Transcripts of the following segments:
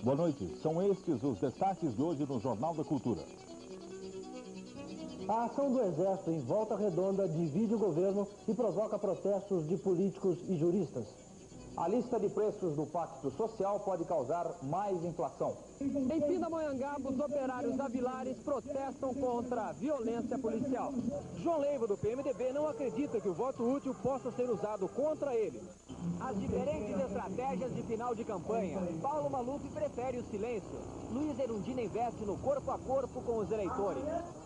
Boa noite. São estes os destaques de hoje no Jornal da Cultura. A ação do Exército em Volta Redonda divide o governo e provoca protestos de políticos e juristas. A lista de preços do Pacto Social pode causar mais inflação. Em Pindamonhangaba, os operários da Vilares protestam contra a violência policial. João Leiva, do PMDB, não acredita que o voto útil possa ser usado contra ele. As diferentes estratégias de final de campanha. Paulo Maluf prefere o silêncio. Luiz Erundina investe no corpo a corpo com os eleitores.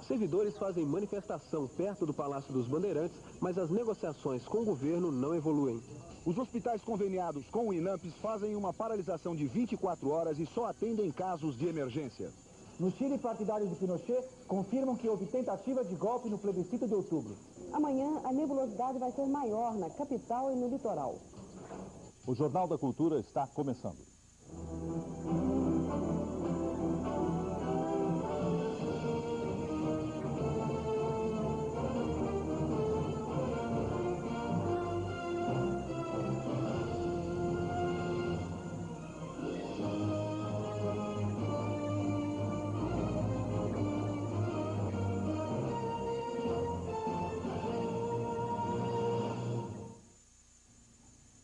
Servidores fazem manifestação perto do Palácio dos Bandeirantes, mas as negociações com o governo não evoluem. Os hospitais conveniados com o INAMPS fazem uma paralisação de 24 horas e só atendem casos de emergência. No Chile, partidários de Pinochet confirmam que houve tentativa de golpe no plebiscito de outubro. Amanhã, a nebulosidade vai ser maior na capital e no litoral. O Jornal da Cultura está começando.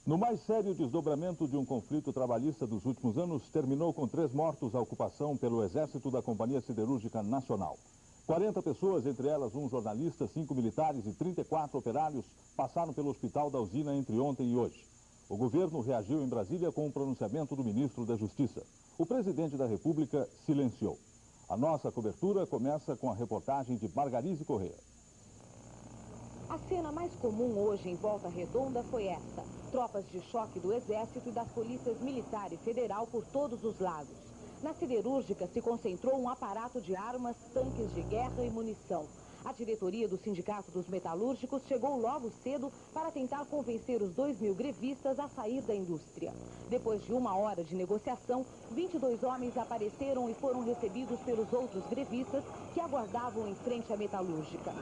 No mais sério desdobramento de um conflito trabalhista dos últimos anos, terminou com 3 mortos a ocupação pelo Exército da Companhia Siderúrgica Nacional. 40 pessoas, entre elas um jornalista, 5 militares e 34 operários, passaram pelo hospital da usina entre ontem e hoje. O governo reagiu em Brasília com um pronunciamento do ministro da Justiça. O presidente da República silenciou. A nossa cobertura começa com a reportagem de Margaride Corrêa. A cena mais comum hoje em Volta Redonda foi essa. Tropas de choque do Exército e das polícias militar e federal por todos os lados. Na siderúrgica se concentrou um aparato de armas, tanques de guerra e munição. A diretoria do Sindicato dos Metalúrgicos chegou logo cedo para tentar convencer os 2.000 grevistas a sair da indústria. Depois de 1 hora de negociação, 22 homens apareceram e foram recebidos pelos outros grevistas que aguardavam em frente à metalúrgica.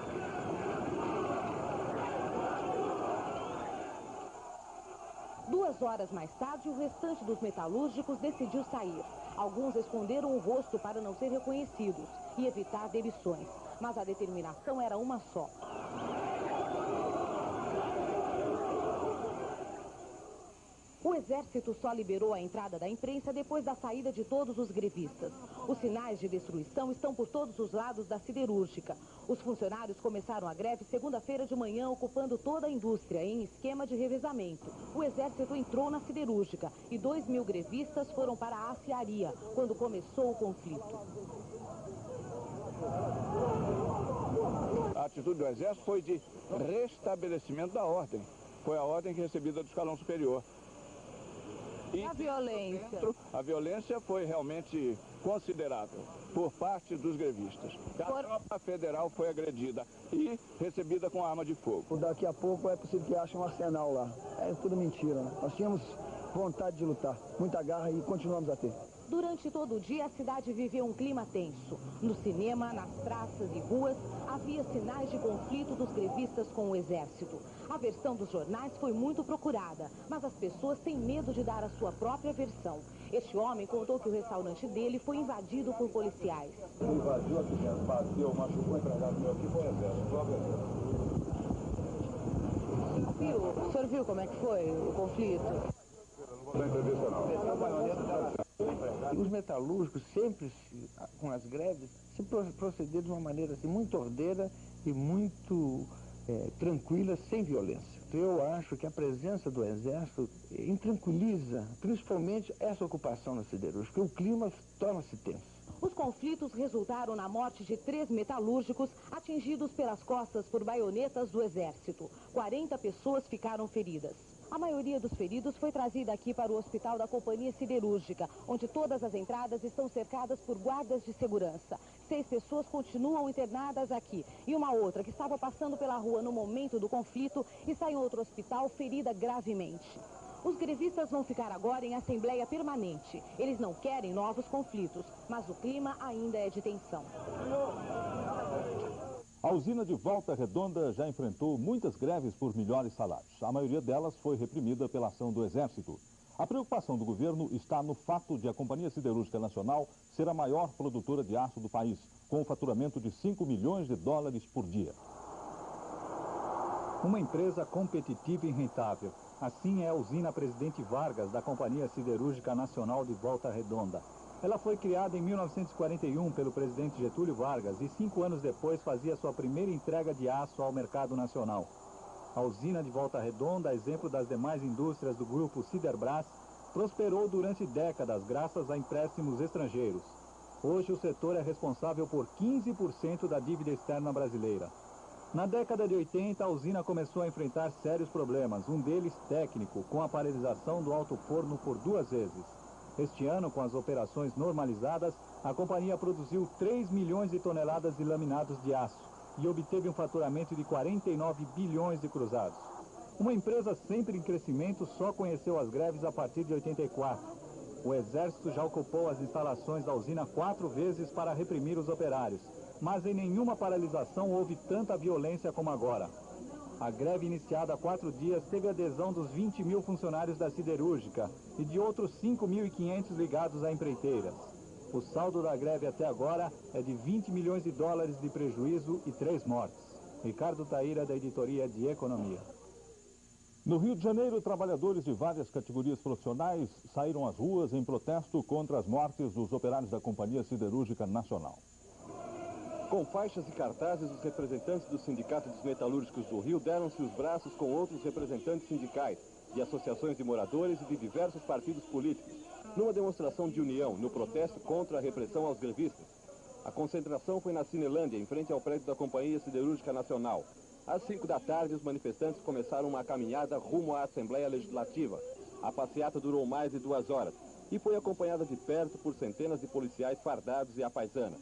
2 horas mais tarde, o restante dos metalúrgicos decidiu sair. Alguns esconderam o rosto para não ser reconhecidos e evitar demissões. Mas a determinação era uma só. O Exército só liberou a entrada da imprensa depois da saída de todos os grevistas. Os sinais de destruição estão por todos os lados da siderúrgica. Os funcionários começaram a greve segunda-feira de manhã, ocupando toda a indústria em esquema de revezamento. O Exército entrou na siderúrgica e 2.000 grevistas foram para a aciaria, quando começou o conflito. A atitude do Exército foi de restabelecimento da ordem. Foi a ordem que recebida do escalão superior. E a violência? A violência foi realmente considerável por parte dos grevistas. A tropa federal foi agredida e recebida com arma de fogo. Daqui a pouco é possível que achem um arsenal lá. É tudo mentira, né? Nós tínhamos vontade de lutar, muita garra e continuamos a ter. Durante todo o dia, a cidade viveu um clima tenso. No cinema, nas praças e ruas, havia sinais de conflito dos grevistas com o Exército. A versão dos jornais foi muito procurada, mas as pessoas têm medo de dar a sua própria versão. Este homem contou que o restaurante dele foi invadido por policiais. Invadiu aqui dentro, bateu, machucou o empregado meu aqui, foi o Exército. O senhor viu como é que foi o conflito? Não entrevista não. Os metalúrgicos sempre, com as greves, se procederam de uma maneira assim, muito ordeira e muito tranquila, sem violência. Eu acho que a presença do Exército intranquiliza, principalmente essa ocupação na siderúrgica, porque o clima torna-se tenso. Os conflitos resultaram na morte de 3 metalúrgicos atingidos pelas costas por baionetas do Exército. 40 pessoas ficaram feridas. A maioria dos feridos foi trazida aqui para o hospital da Companhia Siderúrgica, onde todas as entradas estão cercadas por guardas de segurança. 6 pessoas continuam internadas aqui e uma outra que estava passando pela rua no momento do conflito está em outro hospital ferida gravemente. Os grevistas vão ficar agora em assembleia permanente. Eles não querem novos conflitos, mas o clima ainda é de tensão. A usina de Volta Redonda já enfrentou muitas greves por melhores salários. A maioria delas foi reprimida pela ação do Exército. A preocupação do governo está no fato de a Companhia Siderúrgica Nacional ser a maior produtora de aço do país, com um faturamento de 5 milhões de dólares por dia. Uma empresa competitiva e rentável. Assim é a usina Presidente Vargas, da Companhia Siderúrgica Nacional de Volta Redonda. Ela foi criada em 1941 pelo presidente Getúlio Vargas e 5 anos depois fazia sua primeira entrega de aço ao mercado nacional. A usina de Volta Redonda, exemplo das demais indústrias do grupo Siderbras, prosperou durante décadas graças a empréstimos estrangeiros. Hoje o setor é responsável por 15% da dívida externa brasileira. Na década de 80, a usina começou a enfrentar sérios problemas, um deles técnico, com a paralisação do alto forno por 2 vezes. Este ano, com as operações normalizadas, a companhia produziu 3 milhões de toneladas de laminados de aço e obteve um faturamento de 49 bilhões de cruzados. Uma empresa sempre em crescimento só conheceu as greves a partir de 84. O Exército já ocupou as instalações da usina 4 vezes para reprimir os operários, mas em nenhuma paralisação houve tanta violência como agora. A greve iniciada há 4 dias teve adesão dos 20 mil funcionários da siderúrgica e de outros 5.500 ligados a empreiteiras. O saldo da greve até agora é de 20 milhões de dólares de prejuízo e 3 mortes. Ricardo Taíra, da Editoria de Economia. No Rio de Janeiro, trabalhadores de várias categorias profissionais saíram às ruas em protesto contra as mortes dos operários da Companhia Siderúrgica Nacional. Com faixas e cartazes, os representantes do Sindicato dos Metalúrgicos do Rio deram-se os braços com outros representantes sindicais, de associações de moradores e de diversos partidos políticos, numa demonstração de união no protesto contra a repressão aos grevistas. A concentração foi na Cinelândia, em frente ao prédio da Companhia Siderúrgica Nacional. Às 5 da tarde, os manifestantes começaram uma caminhada rumo à Assembleia Legislativa. A passeata durou mais de 2 horas e foi acompanhada de perto por centenas de policiais fardados e à paisana.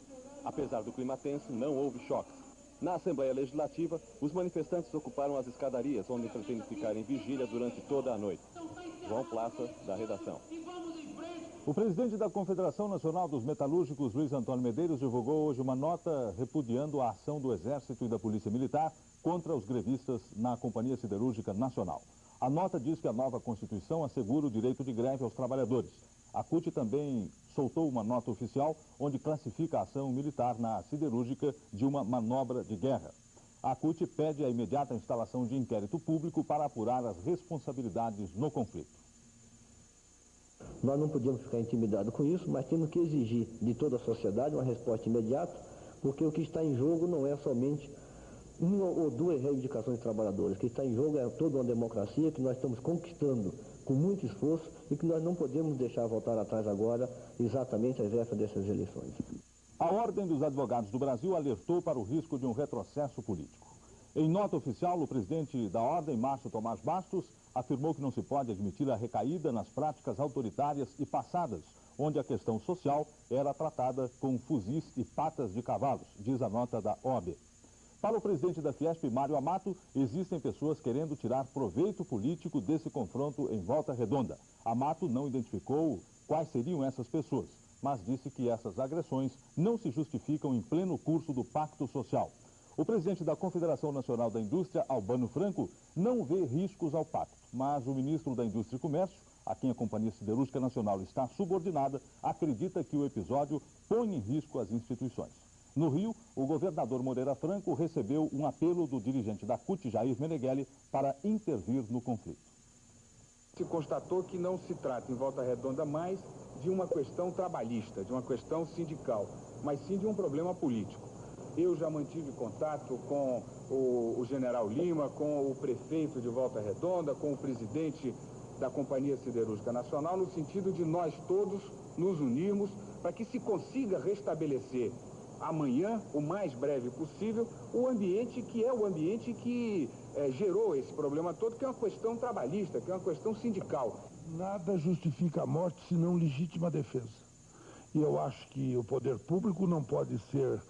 Apesar do clima tenso, não houve choques. Na Assembleia Legislativa, os manifestantes ocuparam as escadarias, onde pretendem ficar em vigília durante toda a noite. João Plaça, da redação. O presidente da Confederação Nacional dos Metalúrgicos, Luiz Antônio Medeiros, divulgou hoje uma nota repudiando a ação do Exército e da Polícia Militar contra os grevistas na Companhia Siderúrgica Nacional. A nota diz que a nova Constituição assegura o direito de greve aos trabalhadores. A CUT também soltou uma nota oficial onde classifica a ação militar na siderúrgica de uma manobra de guerra. A CUT pede a imediata instalação de inquérito público para apurar as responsabilidades no conflito. Nós não podemos ficar intimidados com isso, mas temos que exigir de toda a sociedade uma resposta imediata, porque o que está em jogo não é somente 1 ou 2 reivindicações de trabalhadores. O que está em jogo é toda uma democracia que nós estamos conquistando com muito esforço e que nós não podemos deixar voltar atrás agora, exatamente às vésperas dessas eleições. A Ordem dos Advogados do Brasil alertou para o risco de um retrocesso político. Em nota oficial, o presidente da Ordem, Márcio Tomás Bastos, afirmou que não se pode admitir a recaída nas práticas autoritárias e passadas, onde a questão social era tratada com fuzis e patas de cavalos, diz a nota da OAB. Para o presidente da Fiesp, Mário Amato, existem pessoas querendo tirar proveito político desse confronto em Volta Redonda. Amato não identificou quais seriam essas pessoas, mas disse que essas agressões não se justificam em pleno curso do Pacto Social. O presidente da Confederação Nacional da Indústria, Albano Franco, não vê riscos ao pacto, mas o ministro da Indústria e Comércio, a quem a Companhia Siderúrgica Nacional está subordinada, acredita que o episódio põe em risco as instituições. No Rio, o governador Moreira Franco recebeu um apelo do dirigente da CUT, Jair Meneghelli, para intervir no conflito. Se constatou que não se trata em Volta Redonda mais de uma questão trabalhista, de uma questão sindical, mas sim de um problema político. Eu já mantive contato com o general Lima, com o prefeito de Volta Redonda, com o presidente da Companhia Siderúrgica Nacional, no sentido de nós todos nos unirmos para que se consiga restabelecer amanhã, o mais breve possível, o ambiente que é o ambiente que gerou esse problema todo, que é uma questão trabalhista, que é uma questão sindical. Nada justifica a morte senão legítima defesa. E eu acho que o poder público não pode ser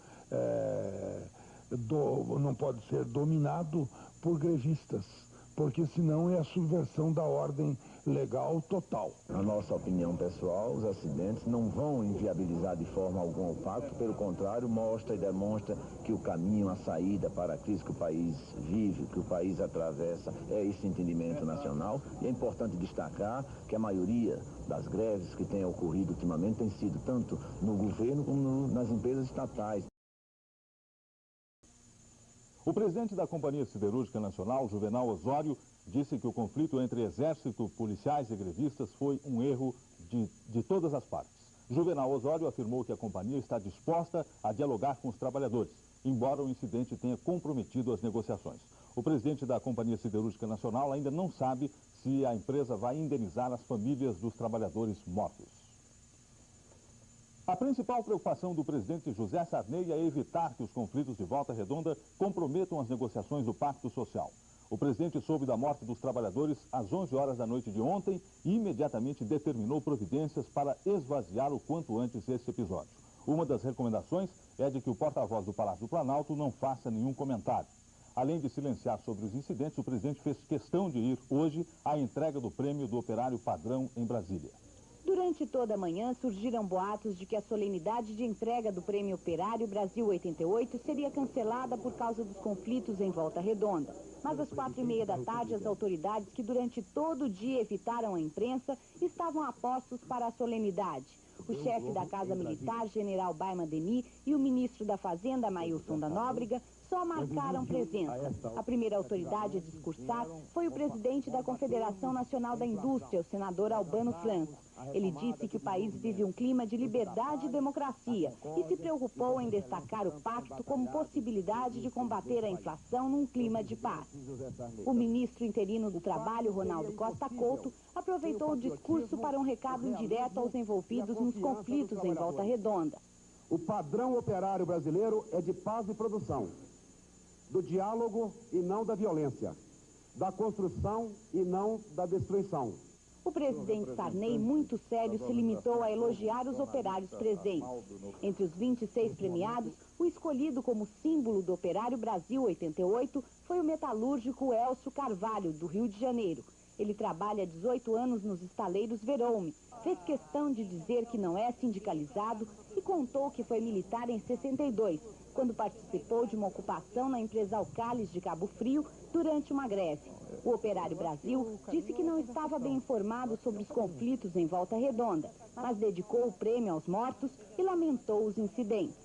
dominado por grevistas, porque senão é a subversão da ordem legal total. Na nossa opinião pessoal, os acidentes não vão inviabilizar de forma alguma o pacto, pelo contrário, mostra e demonstra que o caminho, a saída para a crise que o país vive, que o país atravessa, é esse entendimento nacional. E é importante destacar que a maioria das greves que têm ocorrido ultimamente tem sido tanto no governo como nas empresas estatais. O presidente da Companhia Siderúrgica Nacional, Juvenal Osório, disse que o conflito entre exército, policiais e grevistas foi um erro de todas as partes. Juvenal Osório afirmou que a companhia está disposta a dialogar com os trabalhadores, embora o incidente tenha comprometido as negociações. O presidente da Companhia Siderúrgica Nacional ainda não sabe se a empresa vai indenizar as famílias dos trabalhadores mortos. A principal preocupação do presidente José Sarney é evitar que os conflitos de Volta Redonda comprometam as negociações do Pacto Social. O presidente soube da morte dos trabalhadores às 11 horas da noite de ontem e imediatamente determinou providências para esvaziar o quanto antes esse episódio. Uma das recomendações é de que o porta-voz do Palácio do Planalto não faça nenhum comentário. Além de silenciar sobre os incidentes, o presidente fez questão de ir hoje à entrega do prêmio do Operário Padrão em Brasília. Durante toda a manhã surgiram boatos de que a solenidade de entrega do Prêmio Operário Brasil 88 seria cancelada por causa dos conflitos em Volta Redonda. Mas às 4h30 da tarde, as autoridades que durante todo o dia evitaram a imprensa estavam a postos para a solenidade. O chefe da Casa Militar, General Baima Deni, e o ministro da Fazenda, Mailson da Nóbrega, só marcaram presença. A primeira autoridade a discursar foi o presidente da Confederação Nacional da Indústria, o senador Albano Franco. Ele disse que o país vive um clima de liberdade e democracia e se preocupou em destacar o pacto como possibilidade de combater a inflação num clima de paz. O ministro interino do Trabalho, Ronaldo Costa Couto, aproveitou o discurso para um recado indireto aos envolvidos nos conflitos em Volta Redonda. O padrão operário brasileiro é de paz e produção, do diálogo e não da violência, da construção e não da destruição. O presidente Sarney, muito sério, se limitou a elogiar os operários presentes. Entre os 26 premiados, o escolhido como símbolo do Operário Brasil 88 foi o metalúrgico Elcio Carvalho, do Rio de Janeiro. Ele trabalha há 18 anos nos estaleiros Verome. Fez questão de dizer que não é sindicalizado e contou que foi militar em 62, quando participou de uma ocupação na empresa Alcalis de Cabo Frio durante uma greve. O Operário Brasil disse que não estava bem informado sobre os conflitos em Volta Redonda, mas dedicou o prêmio aos mortos e lamentou os incidentes.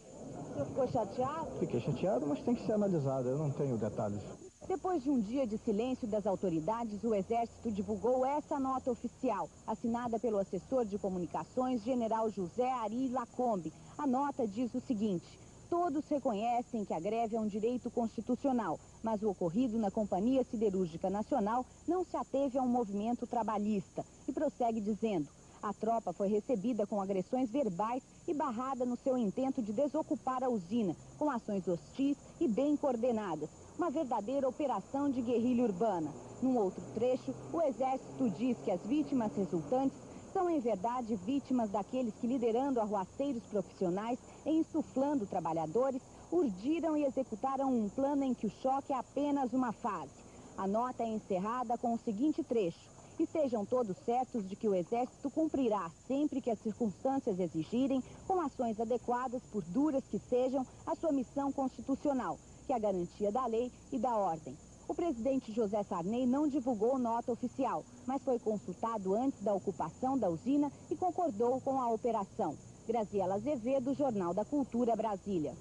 Você ficou chateado? Fiquei chateado, mas tem que ser analisado, eu não tenho detalhes. Depois de um dia de silêncio das autoridades, o Exército divulgou essa nota oficial, assinada pelo assessor de comunicações, General José Ari Lacombe. A nota diz o seguinte: todos reconhecem que a greve é um direito constitucional, mas o ocorrido na Companhia Siderúrgica Nacional não se ateve a um movimento trabalhista. E prossegue dizendo: a tropa foi recebida com agressões verbais e barrada no seu intento de desocupar a usina, com ações hostis e bem coordenadas. Uma verdadeira operação de guerrilha urbana. Num outro trecho, o Exército diz que as vítimas resultantes são, em verdade, vítimas daqueles que, liderando arruaceiros profissionais e insuflando trabalhadores, urdiram e executaram um plano em que o choque é apenas uma fase. A nota é encerrada com o seguinte trecho: estejam todos certos de que o Exército cumprirá, sempre que as circunstâncias exigirem, com ações adequadas, por duras que sejam, a sua missão constitucional, que é a garantia da lei e da ordem. O presidente José Sarney não divulgou nota oficial, mas foi consultado antes da ocupação da usina e concordou com a operação. Graziela Azevedo, Jornal da Cultura, Brasília.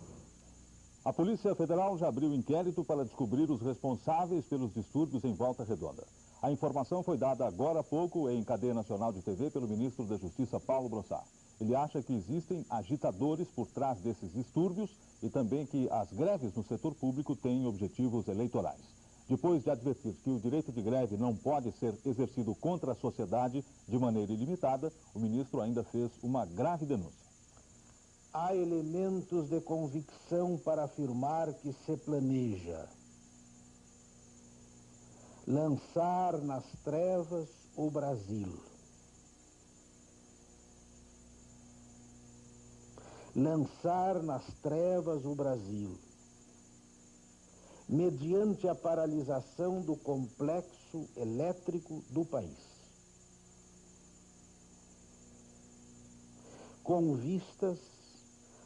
A Polícia Federal já abriu inquérito para descobrir os responsáveis pelos distúrbios em Volta Redonda. A informação foi dada agora há pouco em cadeia nacional de TV pelo ministro da Justiça, Paulo Brossard. Ele acha que existem agitadores por trás desses distúrbios e também que as greves no setor público têm objetivos eleitorais. Depois de advertir que o direito de greve não pode ser exercido contra a sociedade de maneira ilimitada, o ministro ainda fez uma grave denúncia. Há elementos de convicção para afirmar que se planeja lançar nas trevas o Brasil. Lançar nas trevas o Brasil. mediante a paralisação do complexo elétrico do país, com vistas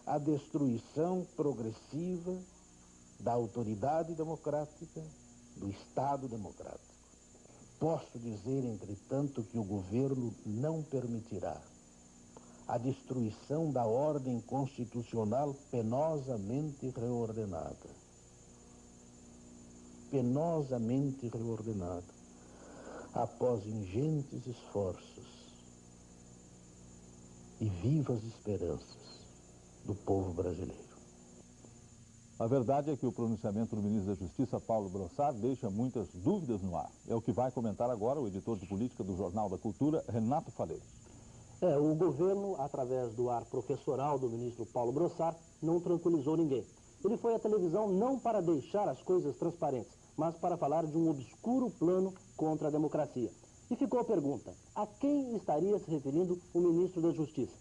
à destruição progressiva da autoridade democrática, do Estado democrático. Posso dizer, entretanto, que o governo não permitirá a destruição da ordem constitucional penosamente reordenada. Penosamente reordenada, após ingentes esforços e vivas esperanças do povo brasileiro. A verdade é que o pronunciamento do ministro da Justiça, Paulo Brossard, deixa muitas dúvidas no ar. É o que vai comentar agora o editor de política do Jornal da Cultura, Renato Faleiros. O governo, através do ar professoral do ministro Paulo Brossard, não tranquilizou ninguém. Ele foi à televisão não para deixar as coisas transparentes, mas para falar de um obscuro plano contra a democracia. E ficou a pergunta, a quem estaria se referindo o ministro da Justiça?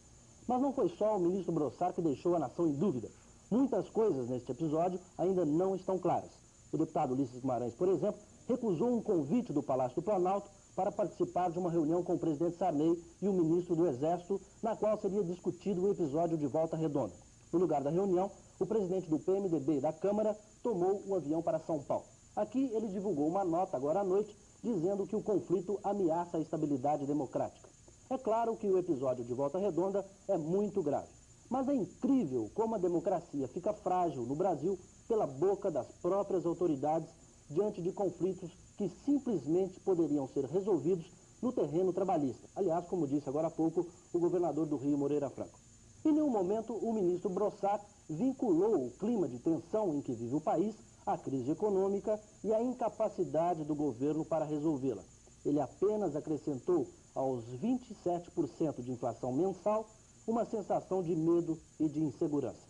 Mas não foi só o ministro Brossard que deixou a nação em dúvida. Muitas coisas neste episódio ainda não estão claras. O deputado Ulisses Guimarães, por exemplo, recusou um convite do Palácio do Planalto para participar de uma reunião com o presidente Sarney e o ministro do Exército, na qual seria discutido o episódio de Volta Redonda. No lugar da reunião, o presidente do PMDB e da Câmara tomou o avião para São Paulo. Aqui ele divulgou uma nota agora à noite, dizendo que o conflito ameaça a estabilidade democrática. É claro que o episódio de Volta Redonda é muito grave. Mas é incrível como a democracia fica frágil no Brasil pela boca das próprias autoridades diante de conflitos que simplesmente poderiam ser resolvidos no terreno trabalhista. Aliás, como disse agora há pouco o governador do Rio, Moreira Franco. Em nenhum momento o ministro Brossard vinculou o clima de tensão em que vive o país à crise econômica e à incapacidade do governo para resolvê-la. Ele apenas acrescentou aos 27% de inflação mensal uma sensação de medo e de insegurança.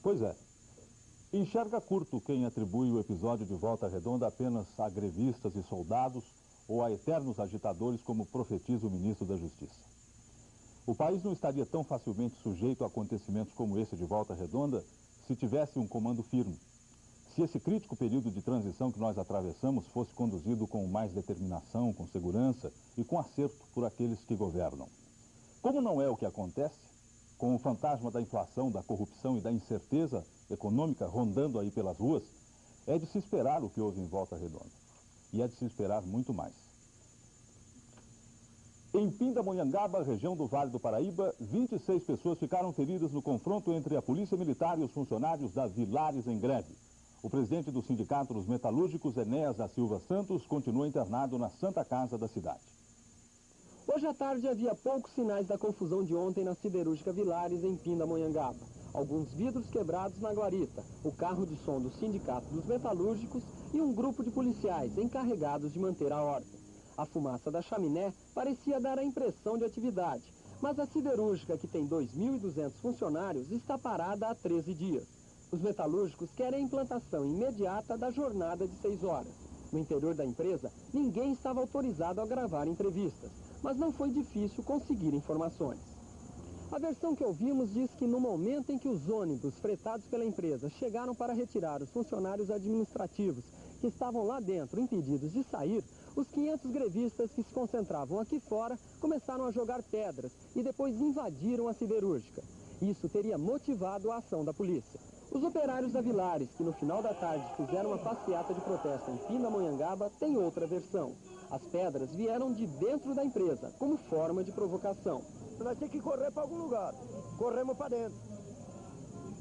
Pois é. Enxerga curto quem atribui o episódio de Volta Redonda apenas a grevistas e soldados ou a eternos agitadores, como profetiza o ministro da Justiça. O país não estaria tão facilmente sujeito a acontecimentos como esse de Volta Redonda se tivesse um comando firme. Se esse crítico período de transição que nós atravessamos fosse conduzido com mais determinação, com segurança e com acerto por aqueles que governam. Como não é o que acontece, com o fantasma da inflação, da corrupção e da incerteza econômica rondando aí pelas ruas, é de se esperar o que houve em Volta Redonda. E é de se esperar muito mais. Em Pindamonhangaba, região do Vale do Paraíba, 26 pessoas ficaram feridas no confronto entre a Polícia Militar e os funcionários da Vilares em greve. O presidente do Sindicato dos Metalúrgicos, Enéas da Silva Santos, continua internado na Santa Casa da cidade. Hoje à tarde havia poucos sinais da confusão de ontem na siderúrgica Vilares, em Pindamonhangaba. Alguns vidros quebrados na guarita, o carro de som do Sindicato dos Metalúrgicos e um grupo de policiais encarregados de manter a ordem. A fumaça da chaminé parecia dar a impressão de atividade, mas a siderúrgica, que tem 2.200 funcionários, está parada há 13 dias. Os metalúrgicos querem a implantação imediata da jornada de 6 horas. No interior da empresa, ninguém estava autorizado a gravar entrevistas, mas não foi difícil conseguir informações. A versão que ouvimos diz que no momento em que os ônibus fretados pela empresa chegaram para retirar os funcionários administrativos que estavam lá dentro impedidos de sair, os 500 grevistas que se concentravam aqui fora começaram a jogar pedras e depois invadiram a siderúrgica. Isso teria motivado a ação da polícia. Os operários da Vilares, que no final da tarde fizeram uma passeata de protesto em Pindamonhangaba, têm outra versão. As pedras vieram de dentro da empresa, como forma de provocação. Nós temos que correr para algum lugar. Corremos para dentro.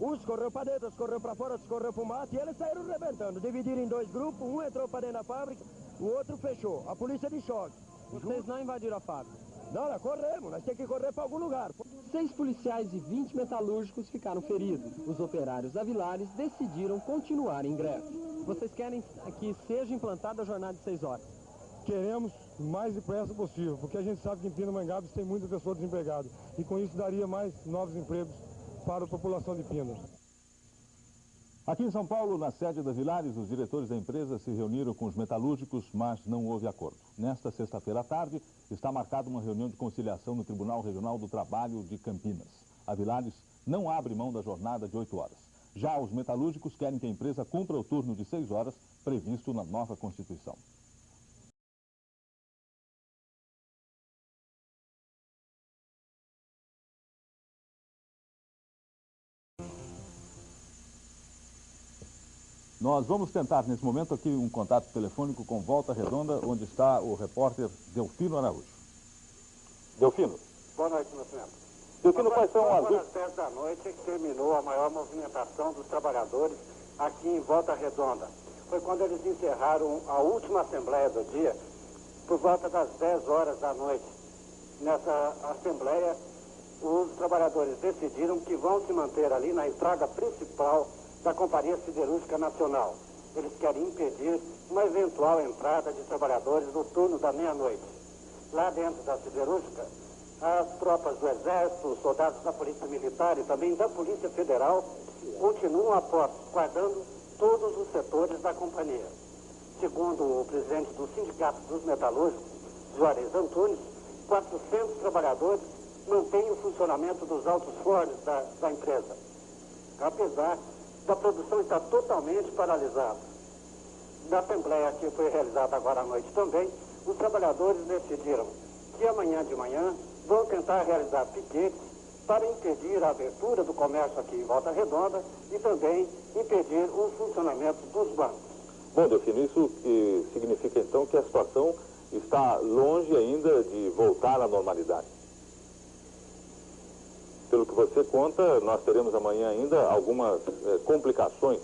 Uns correram para dentro, outros correram para fora, outros correram para o mato e eles saíram arrebentando. Dividiram em 2 grupos, um entrou para dentro da fábrica, o outro fechou. A polícia de choque. Vocês não invadiram a fábrica? Não, nós corremos, nós temos que correr para algum lugar. 6 policiais e 20 metalúrgicos ficaram feridos. Os operários da Vilares decidiram continuar em greve. Vocês querem que seja implantada a jornada de 6 horas? Queremos o mais depressa possível, porque a gente sabe que em Pindamonhangaba tem muitas pessoas desempregadas. E com isso daria mais novos empregos para a população de Pinda. Aqui em São Paulo, na sede da Vilares, os diretores da empresa se reuniram com os metalúrgicos, mas não houve acordo. Nesta sexta-feira à tarde, está marcada uma reunião de conciliação no Tribunal Regional do Trabalho de Campinas. A Vilares não abre mão da jornada de 8 horas. Já os metalúrgicos querem que a empresa cumpra o turno de 6 horas, previsto na nova Constituição. Nós vamos tentar, nesse momento, aqui um contato telefônico com Volta Redonda, onde está o repórter Delfino Araújo. Delfino. Boa noite, Nascimento. Delfino, quais são as... Às 10 da noite que terminou a maior movimentação dos trabalhadores aqui em Volta Redonda. Foi quando eles encerraram a última assembleia do dia, por volta das 10 horas da noite. Nessa assembleia, os trabalhadores decidiram que vão se manter ali na entrada principal da Companhia Siderúrgica Nacional. Eles querem impedir uma eventual entrada de trabalhadores no turno da meia-noite. Lá dentro da siderúrgica, as tropas do Exército, os soldados da Polícia Militar e também da Polícia Federal continuam a postos, guardando todos os setores da companhia. Segundo o presidente do Sindicato dos Metalúrgicos, Juarez Antunes, 400 trabalhadores mantêm o funcionamento dos altos fornos da empresa, apesar da produção estar totalmente paralisada. Na assembleia que foi realizada agora à noite também, os trabalhadores decidiram que amanhã de manhã vão tentar realizar piquetes para impedir a abertura do comércio aqui em Volta Redonda e também impedir o funcionamento dos bancos. Bom, Delfino, isso significa então que a situação está longe ainda de voltar à normalidade. Pelo que você conta, nós teremos amanhã ainda algumas complicações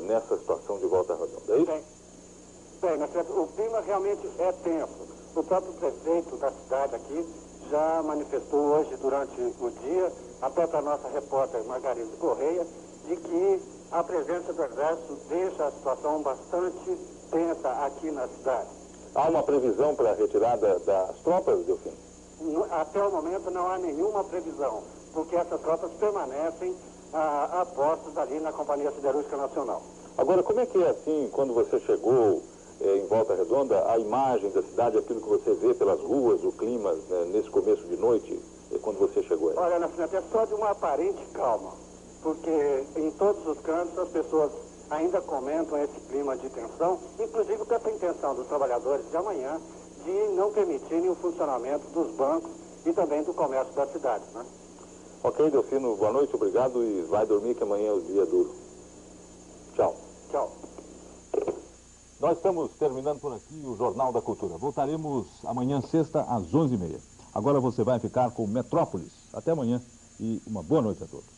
nessa situação de Volta Redonda, é isso? Bem, o clima realmente é tenso. O próprio prefeito da cidade aqui já manifestou hoje, durante o dia, até para a nossa repórter Margarida Correia, de que a presença do Exército deixa a situação bastante tensa aqui na cidade. Há uma previsão para a retirada das tropas, Delfino? Até o momento não há nenhuma previsão, porque essas tropas permanecem a postos ali na Companhia Siderúrgica Nacional. Agora, como é que é assim, quando você chegou em Volta Redonda, a imagem da cidade, aquilo que você vê pelas ruas, o clima, né, nesse começo de noite, quando você chegou aí? Olha, Nascimento, é só de uma aparente calma, porque em todos os cantos as pessoas ainda comentam esse clima de tensão, inclusive com essa intenção dos trabalhadores de amanhã de não permitirem o funcionamento dos bancos e também do comércio da cidade, né? Ok, Delfino, boa noite, obrigado e vai dormir que amanhã é o dia duro. Tchau. Tchau. Nós estamos terminando por aqui o Jornal da Cultura. Voltaremos amanhã, sexta, às 11h30. Agora você vai ficar com Metrópolis. Até amanhã e uma boa noite a todos.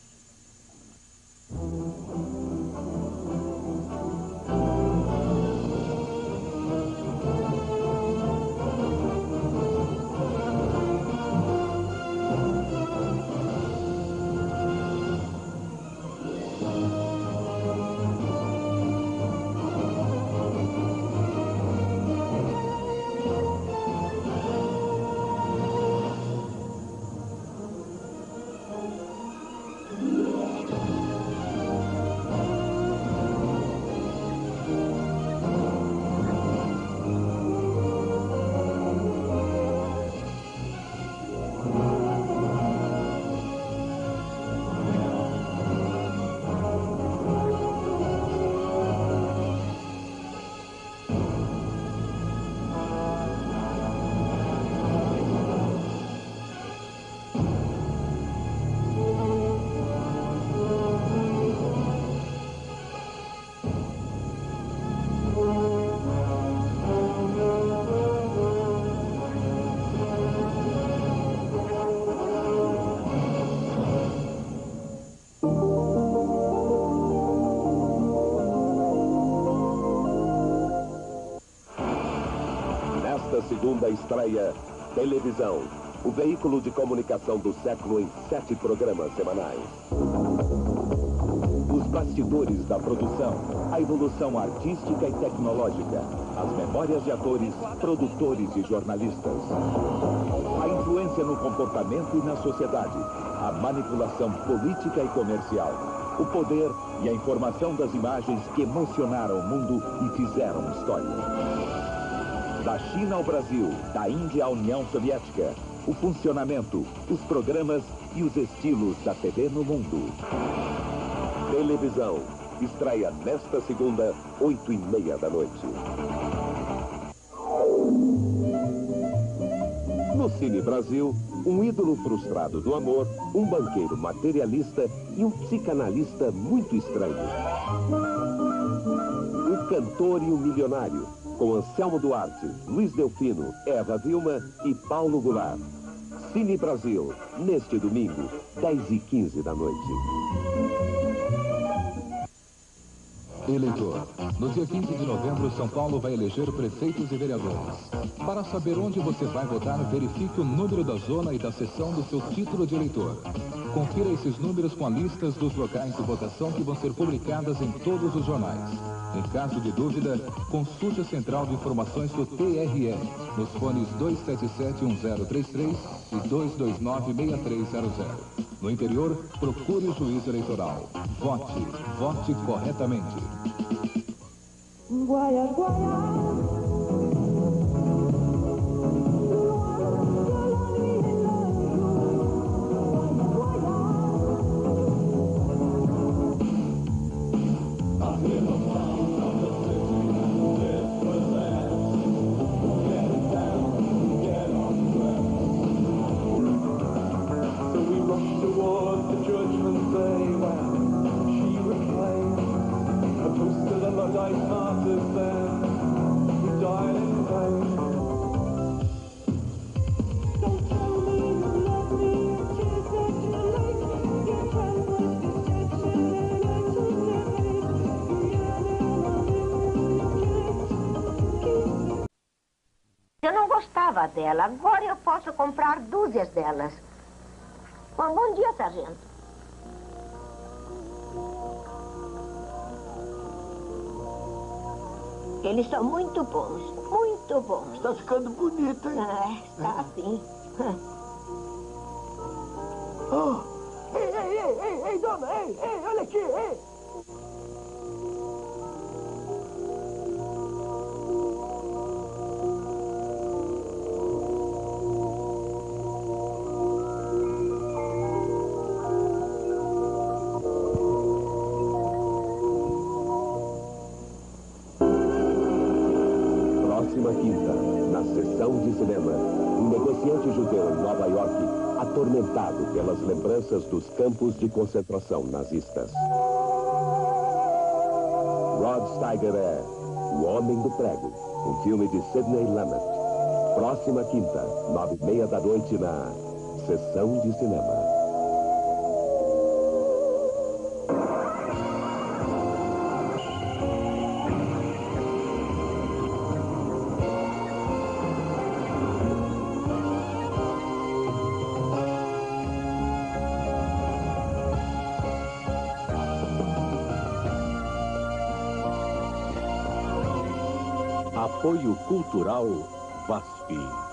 Segunda estreia, televisão, o veículo de comunicação do século em 7 programas semanais. Os bastidores da produção, a evolução artística e tecnológica, as memórias de atores, produtores e jornalistas. A influência no comportamento e na sociedade, a manipulação política e comercial, o poder e a informação das imagens que emocionaram o mundo e fizeram história. Da China ao Brasil, da Índia à União Soviética, o funcionamento, os programas e os estilos da TV no mundo. Televisão. Estreia nesta segunda, 8h30 da noite. No Cine Brasil, um ídolo frustrado do amor, um banqueiro materialista e um psicanalista muito estranho. O Cantor e o Milionário, com Anselmo Duarte, Luiz Delfino, Eva Vilma e Paulo Goulart. Cine Brasil, neste domingo, 10h15 da noite. Eleitor, no dia 15 de novembro, São Paulo vai eleger prefeitos e vereadores. Para saber onde você vai votar, verifique o número da zona e da seção do seu título de eleitor. Confira esses números com as listas dos locais de votação que vão ser publicadas em todos os jornais. Em caso de dúvida, consulte a Central de Informações do TRE, nos fones 277-1033 e 229-6300. No interior, procure o juiz eleitoral. Vote. Vote corretamente. Eu não gostava dela, agora eu posso comprar dúzias delas. Bom dia, sargento. Eles são muito bons, muito bons. Está ficando bonita, hein? Está sim. Oh. Ei, dona, ei, olha aqui, ei. Próxima quinta, na sessão de cinema, um negociante judeu em Nova York, atormentado pelas lembranças dos campos de concentração nazistas. Rod Steiger é O Homem do Prego, um filme de Sidney Lumet. Próxima quinta, 9h30 da noite, na sessão de cinema. Apoio Cultural VASP.